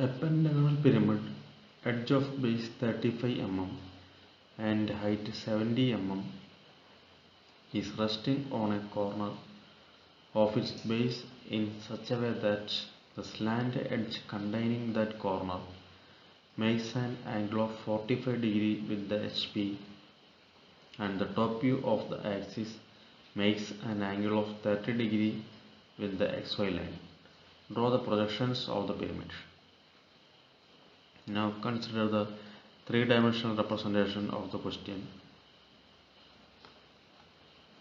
A pentagonal pyramid, edge of base 35 mm and height 70 mm, is resting on a corner of its base in such a way that the slant edge containing that corner makes an angle of 45 degree with the HP, and the top view of the axis makes an angle of 30 degree with the XY line. Draw the projections of the pyramid. Now consider the three-dimensional representation of the question.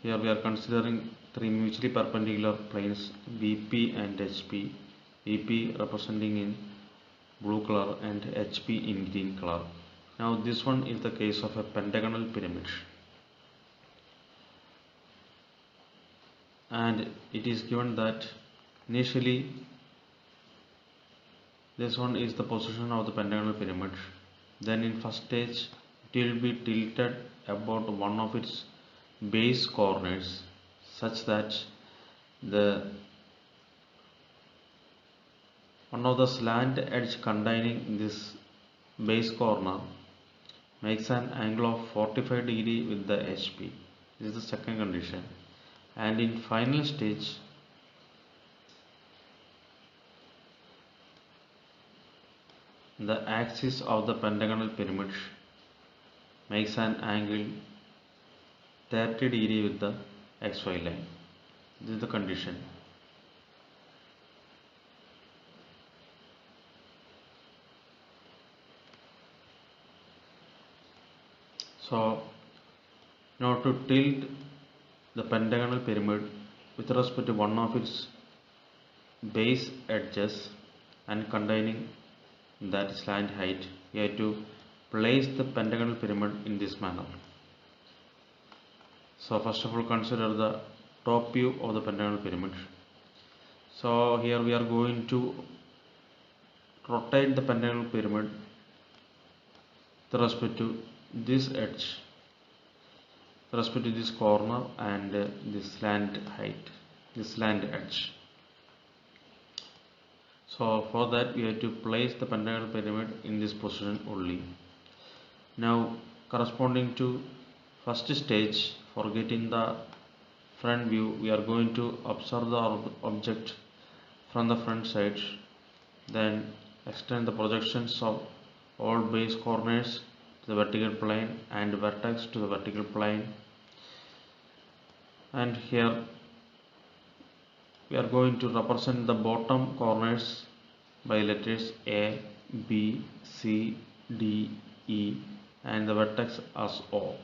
Here we are considering three mutually perpendicular planes VP and HP, VP representing in blue color and HP in green color. Now this one is the case of a pentagonal pyramid, and it is given that initially this one is the position of the pentagonal pyramid. Then in first stage it will be tilted about one of its base corners such that one of the slant edge containing this base corner makes an angle of 45 degree with the HP. This is the second condition. And in final stage the axis of the pentagonal pyramid makes an angle 30 degree with the XY line. This is the condition. So now to tilt the pentagonal pyramid with respect to one of its base edges and containing that slant height, we have to place the pentagonal pyramid in this manner. So first of all consider the top view of the pentagonal pyramid. So here we are going to rotate the pentagonal pyramid with respect to this edge, with respect to this corner and this slant height, this slant edge. So for that we have to place the pentagonal pyramid in this position only. Now corresponding to first stage, for getting the front view, we are going to observe the object from the front side, then extend the projections of all base corners to the vertical plane and vertex to the vertical plane, and here we are going to represent the bottom corners by letters A, B, C, D, E and the vertex as O.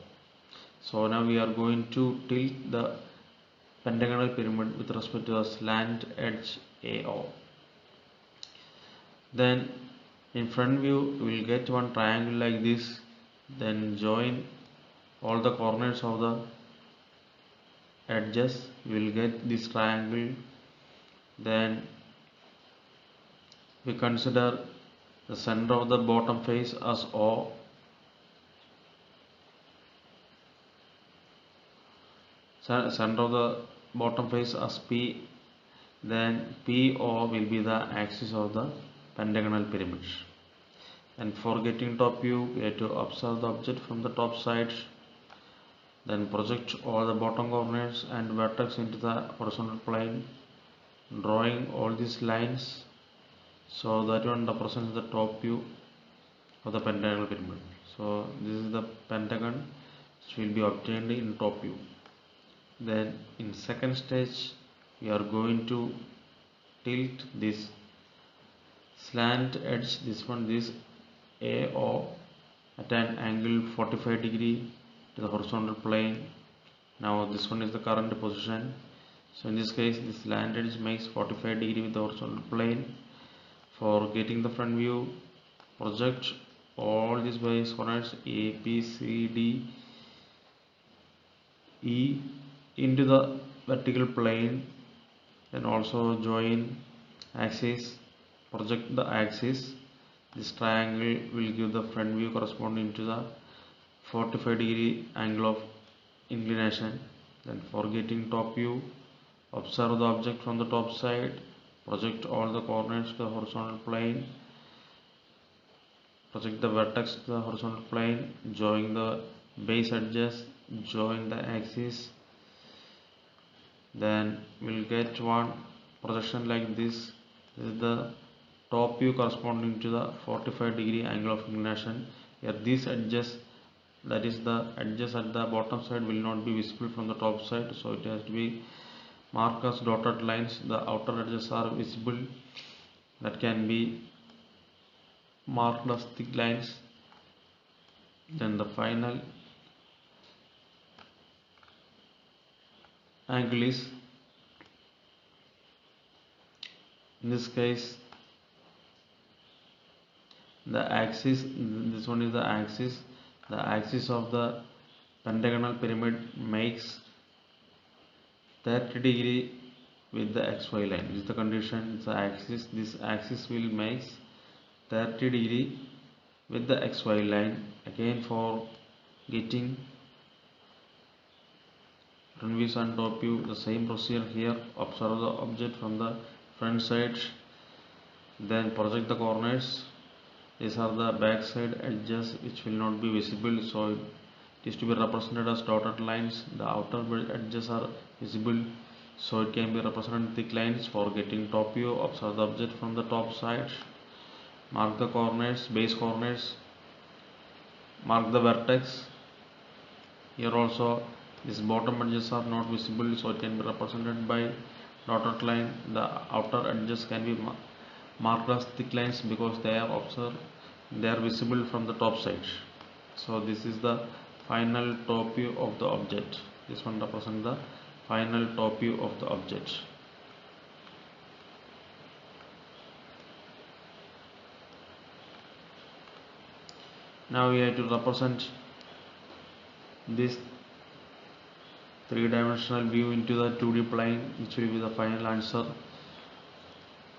So now we are going to tilt the pentagonal pyramid with respect to the slant edge AO. Then in front view we will get one triangle like this, then join all the corners of the edges, we will get this triangle. Then we consider the center of the bottom face as O, center of the bottom face as P, then PO will be the axis of the pentagonal pyramid. And for getting top view, we have to observe the object from the top side, then project all the bottom corners and vertex into the horizontal plane, drawing all these lines. So that one represents the top view of the pentagonal pyramid. So this is the pentagon which will be obtained in top view. Then in second stage we are going to tilt this slant edge, this AO, at an angle 45 degree to the horizontal plane. Now this one is the current position. So in this case this slant edge makes 45 degree with the horizontal plane. For getting the front view, project all these base corners A, B, C, D, E into the vertical plane, then also join axis, project the axis. This triangle will give the front view corresponding to the 45 degree angle of inclination. Then for getting top view, observe the object from the top side, project all the corners to the horizontal plane, project the vertex to the horizontal plane, join the base edges, join the axis, then we'll get one projection like this. This is the top view corresponding to the 45-degree angle of inclination. Here these edges, that is the edges at the bottom side, will not be visible from the top side, so it has to be marked as dotted lines. The outer edges are visible, that can be marked as thick lines. Then the final angle is, in this case, the axis, this one is the axis of the pentagonal pyramid makes 30-degree with the xy line. This is the condition. It's the axis, this axis will make 30-degree with the xy line. Again, for getting front views and top view, the same procedure here. Observe the object from the front side, then project the corners. These are the back side edges which will not be visible, so it is to be represented as dotted lines. The outer edges are visible, so it can be represented thick lines. For getting top view, observe the object from the top side, mark the corners, base corners, mark the vertex. Here also these bottom edges are not visible, so it can be represented by dotted line. The outer edges can be marked as thick lines because they are visible from the top side. So this is the final top view of the object. This one represents the final top view of the object. Now we have to represent this three-dimensional view into the 2D plane, which will be the final answer.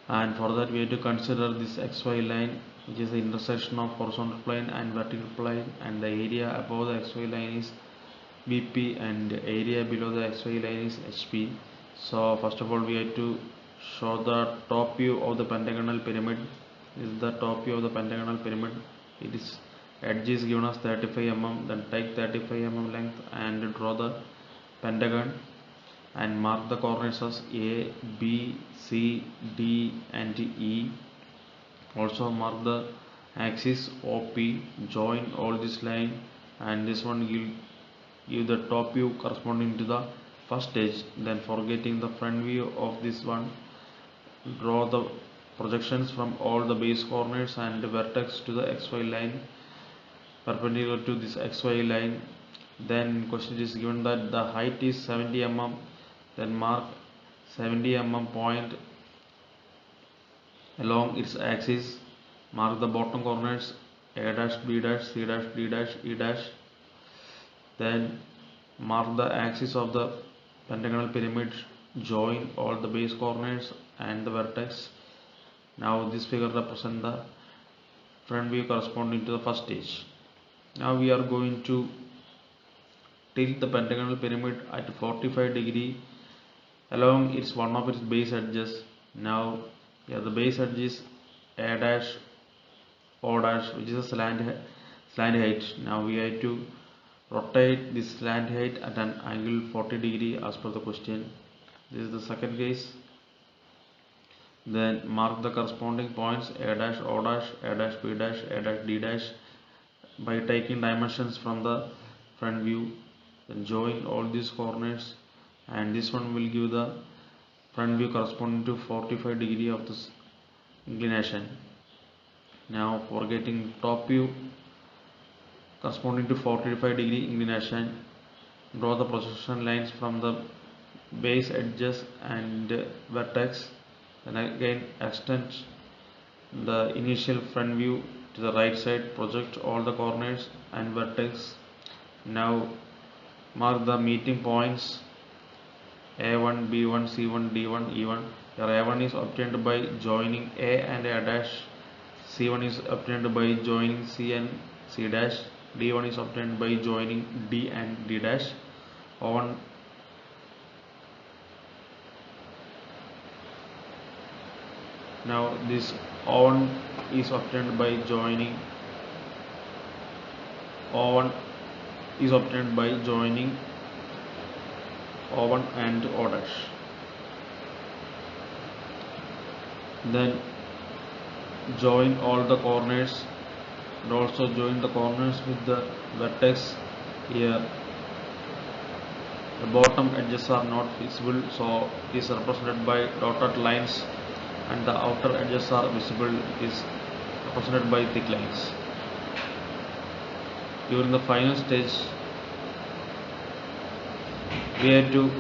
And for that we have to consider this xy line, which is the intersection of horizontal plane and vertical plane, and the area above the xy line is BP and the area below the xy line is HP. So first of all we have to show the top view of the pentagonal pyramid. This is the top view of the pentagonal pyramid. It is edge is given as 35 mm. Then take 35 mm length and draw the pentagon and mark the coordinates as A, B, C, D and E. Also mark the axis OP, join all this line, and this one will give the top view corresponding to the first edge. Then for getting the front view of this one, draw the projections from all the base corners and the vertex to the xy line perpendicular to this xy line. Then question is given that the height is 70 mm. Then mark 70 mm point along its axis. Mark the bottom corners A dash, B dash, C dash, D dash, E dash. Then mark the axis of the pentagonal pyramid, join all the base corners and the vertex. Now this figure represents the front view corresponding to the first stage. Now we are going to tilt the pentagonal pyramid at 45-degree along one of its base edges. Now here the base edge is A dash, O dash, which is a slant height. Now we have to rotate this slant height at an angle 40-degree as per the question. This is the second case. Then mark the corresponding points A dash, O dash, A dash, B dash, A dash, D dash by taking dimensions from the front view. Then join all these corners, and this one will give the front view corresponding to 45-degree of this inclination. Now for getting top view corresponding to 45-degree inclination, draw the projection lines from the base edges and vertex. Then again extend the initial front view to the right side, project all the corners and vertex. Now mark the meeting points A1, B1, C1, D1, E1. Here A1 is obtained by joining A and A dash, C1 is obtained by joining C and C dash, D1 is obtained by joining D and D dash. O1 now this O1 is obtained by joining O1 is obtained by joining O1 and O dash. Then join all the corners and also join the corners with the vertex here. The bottom edges are not visible, so it is represented by dotted lines, and the outer edges are visible, it is represented by thick lines. During the final stage, we have to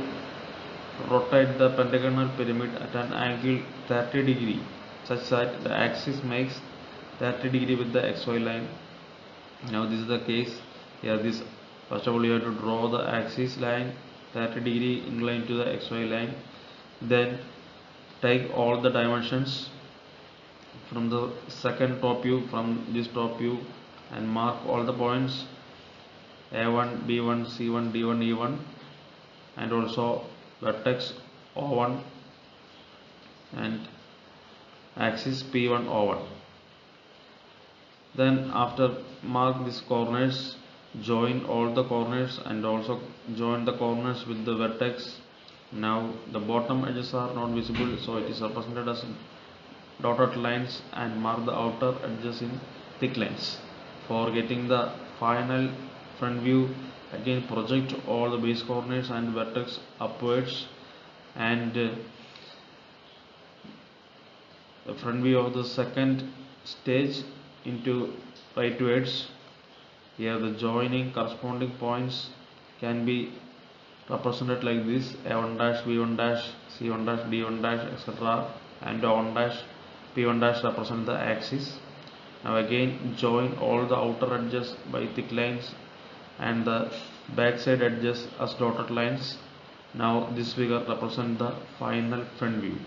rotate the pentagonal pyramid at an angle 30 degree such that the axis makes 30 degree with the XY line. Now this is the case here. This first of all you have to draw the axis line 30 degree inclined to the XY line. Then take all the dimensions from the second top view, from this top view, and mark all the points A1, B1, C1, D1, E1, and also vertex O1 and axis P1 O1. Then after mark these corners, join all the corners and also join the corners with the vertex. Now the bottom edges are not visible, so it is represented as dotted lines, and mark the outer edges in thick lines. For getting the final front view, again project all the base corners and vertex upwards, and the front view of the second stage into rightwards. Here the joining corresponding points can be represented like this: A1 dash, B1 dash, C1 dash, D1 dash, etc. and O1 dash, P1 dash represent the axis. Now again join all the outer edges by thick lines and the backside edges as dotted lines. Now this figure represents the final front view.